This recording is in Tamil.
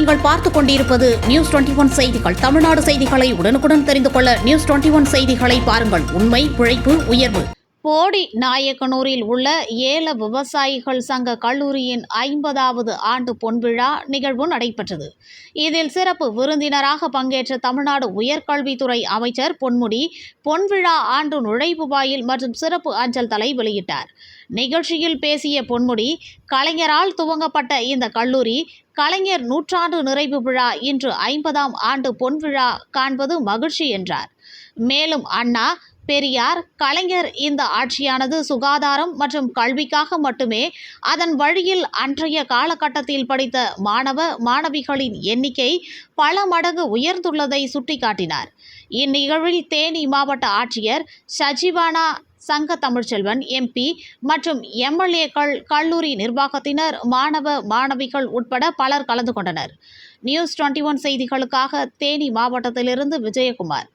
நீங்கள் பார்த்துக் கொண்டிருப்பது நியூஸ் 21 செய்திகள். தமிழ்நாடு செய்திகளை உடனுக்குடன் தெரிந்து கொள்ள நியூஸ் 21 செய்திகளை பாருங்கள். உண்மை, உழைப்பு, உயர்வு. போடி நாயக்கனூரில் உள்ள ஏல விவசாயிகள் சங்க கல்லூரியின் 50வது ஆண்டு பொன்விழா நிகழ்வு நடைபெற்றது. இதில் சிறப்பு விருந்தினராக பங்கேற்ற தமிழ்நாடு உயர்கல்வித்துறை அமைச்சர் பொன்முடி பொன்விழா ஆண்டு நுழைவு வாயில் மற்றும் சிறப்பு அஞ்சல் தலை வெளியிட்டார். நிகழ்ச்சியில் பேசிய பொன்முடி, கலைஞரால் துவங்கப்பட்ட இந்த கல்லூரி கலைஞர் நூற்றாண்டு நிறைவு விழா இன்று 50ஆம் ஆண்டு பொன்விழா காண்பது மகிழ்ச்சி என்றார். மேலும் அண்ணா, பெரியார், கலைஞர் இந்த ஆட்சியானது சுகாதாரம் மற்றும் கல்விக்காக மட்டுமே, அதன் வழியில் அன்றைய காலகட்டத்தில் படித்த மாணவ மாணவிகளின் எண்ணிக்கை பல மடங்கு உயர்ந்துள்ளதை சுட்டிக்காட்டினார். இந்நிகழ்வில் தேனி மாவட்ட ஆட்சியர் சஜிவானா, சங்க தமிழ்ச்செல்வன், MP மற்றும் MLAக்கள், கல்லூரி நிர்வாகத்தினர், மாணவ மாணவிகள் உட்பட பலர் கலந்து கொண்டனர். நியூஸ் 21 செய்திகளுக்காக தேனி மாவட்டத்திலிருந்து விஜயகுமார்.